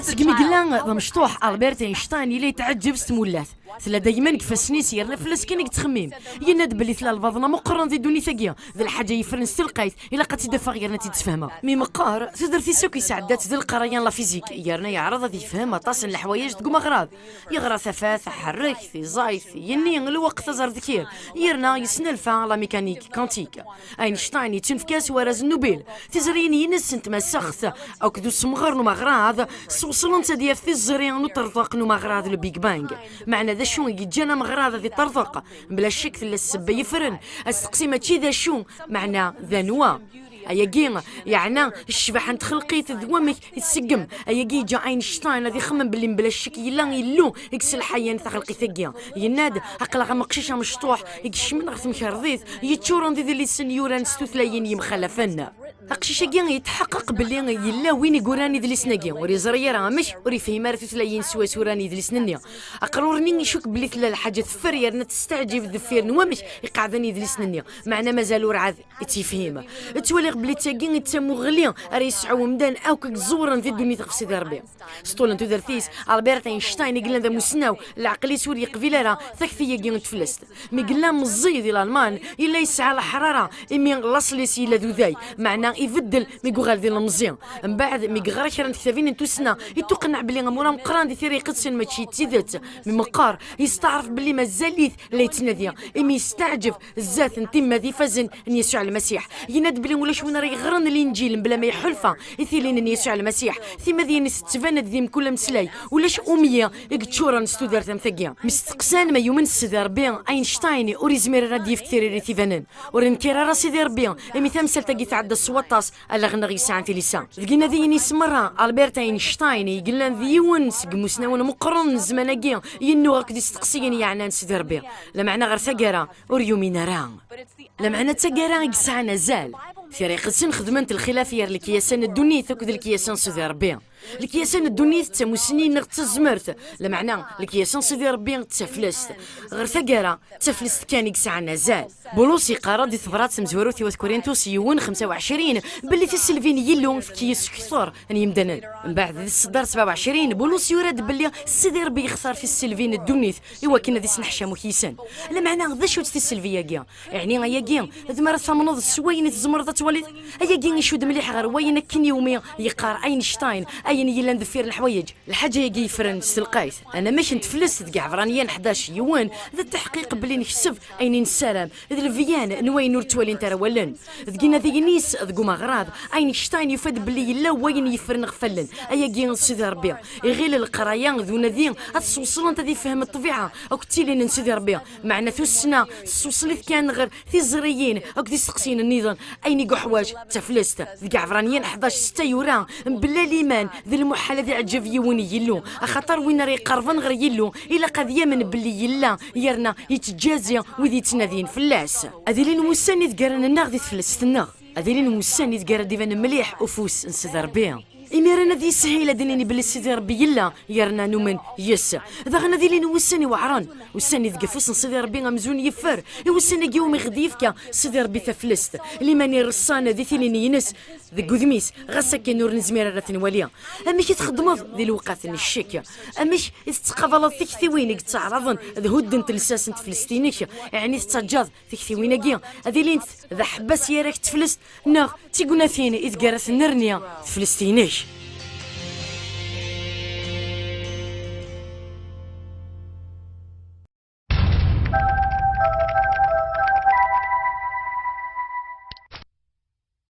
سقمي قلنا ذا مشطوح ألبرت أينشتاين يلي يتعجب ستمولات ثلا دايما كفاسني سيرنا فلاس كان تخمم يناد بلي ثلا الفاضنا مقرن ذي دوني ثقيا ذا الحاجه يفرن ستلقيت الا قد تدفع غير تتفهمها مي مقار تقدر تيسوك يسعدات ذا القرايان لا فيزيك يرنا يعرض ذي يفهم طاس الحوايج تقوم اغراض يغرى ثفاث حرك في زايد يني الوقت زر ذكير يرنا يسنلفا لا ميكانيك كانتيك اينشتاين يتنفكاس ورز النوبل تزرين ينس انت مسخت او كدو سمغر نو مغراض وصلوا انت ديال في الزريان وطرطق نو مغراض البيج بانج معنى ذا شو يجينا مغراض ذي طرطق بلا شك ثلا السبه يفرن السقسي ماشي ذا شو معنى ذا نوا اياكي يعني الشبح انت خلقيت ذوامك يتسقم اياكي جا اينشتاين الذي خمم باللي بلا شك يلا يلو يكسل حيان تخلقي ثقيا يناد عقل غا مقشيشه مشطوح يكش من غث مكرضيت يتشورن ذي اللي سنيوران ستوثلاين يمخلفن اقشيشه كي يتحقق باللي يلا وين يقولاني ذي سناكي وري زريه راه مش وري فهم راه تثلاين سوا سوراني ذي سنني اقرورني نشوك بلي ثلا الحاجه تفرير نتستعجب ذفير نوامش يقعدني ذي سنني معنا مازالو راه تيفهم تولي بلي تاكين تسمو غليان راه يسعو مدان اوك زورا في الدنيا تغف سيدي ربي سطولن تدرتيس البرت اينشتاين قلنا ذا مسناو العقلي سوري قبيله راه ثكفيه كي تفلست مي قلنا مزي ديال الالمان الا يسعى الحراره امي لاصليس الا ذو ذاي معنى يبدل مي غال ديال المزيان من بعد مي غرا كرا كتابين نتوسنا يتوقنع بلي مورا مقران دي ثيري قدسن ماشي تيدات مي مقار يستعرف بلي مازاليت لا يتناديا امي يستعجب الزات نتيما ذي فزن ان يسوع المسيح يناد بلي ولا شوين راه يغرن الانجيل بلا ما يحلفا يثيلين ان يسوع المسيح ثيما ذي نستفند ذي كل مسلاي ولاش اميه يكتشورا نستو دار ثمثقيا مستقسان ما يومن سيدي ربي اينشتاين اوريزمير راه ديف كثير ري ثيفانن ورنكيرا راه سيدي ربي امي ثمثل تاقي تعدى السواطاس الا غنا غيسان في لسان لقينا ذي نسمرا البرت اينشتاين يقلنا ذيون سقموسنا وانا مقرن زمانكيا ينو غاك دي استقسيني يعني سيدي ربي لا معنى غير ثقرا اوريومينا راه لا معنى ثقرا يقسعنا زال في ريقسن خدمت الخلافيه الكياسان الدنيا ثوك الكياسان سيدي ربي الكياسان الدنيا تمسنين نغتزمرت لمعنى الكياسان سيدي ربي تفلست غير ثقرا تفلست كان يقسعنا زال بولوسي قرا دي ثبرات مزورو في كورنثوس يون 25 باللي في السلفين يلو في كيس كثر ان يمدنن من بعد الصدر 27 بولوسي يراد باللي سيدي ربي يخسر في السلفين الدنيا ايوا كنا دي سنحشا مكيسان لمعنى ذا شو في السلفيه كيا يعني غيا كيا ذمر ثمنض السوين تزمر تولد ايا كي يشود مليح غير وين كن يومي يقار اينشتاين اين يلا ندفير الحوايج الحاجه يجي يفرن استلقيت انا ماشي نتفلست كاع فرانيا 11 يوان ذا التحقيق بلي نكسب اين نسالم ذا الفيان نوين نور توالي نتا ولن ذكينا ذي نيس ذكو مغراض اينشتاين يفاد بلي يلا وين يفرن غفلن ايا كي سيدي ربي غير القرايه ذو نذين توصل انت ذي فهم الطبيعه او كتيلي نسيدي ربي معنا ثوسنا توصلت كان غير في زريين او كدي سقسين النظام اين حوايج تفلست كاع فرانيا 11 6 يورا بلا ليمان ذي المحال ذي عجب يوني يلو خاطر وين راه يقربن غير يلو الا قد يمن بلي يلا يرنا يتجازي وذي تنادين فلاس هذه اللي نوساني تقرن النغ ذي تفلست النغ هذه اللي نوساني تقرن ديفان مليح افوس نسيدي ربي إميرنا ذي سهيلة ديني بلي سيدي ربي يلا يرنا نومن يس ذا غنا ذي لين وساني وعران وساني ذقفوس سيدي ربي غمزون يفر وساني يومي غديفكا سيدي ربي تفلست اللي ماني رصانه ذي ثيلين ينس ذي قدميس غاسا كي نور نزمير راه تنواليا اماش تخدمض ذي الوقات الشيك اماش تتقابل ذيك ثوينك تعرضن ذا هدن تلساس فلسطينيك يعني تتجاض ذيك ثوينك هذه لين ذا حباس يراك تفلست ناغ تيقولنا فين يتقرث نرنيا فلسطينيك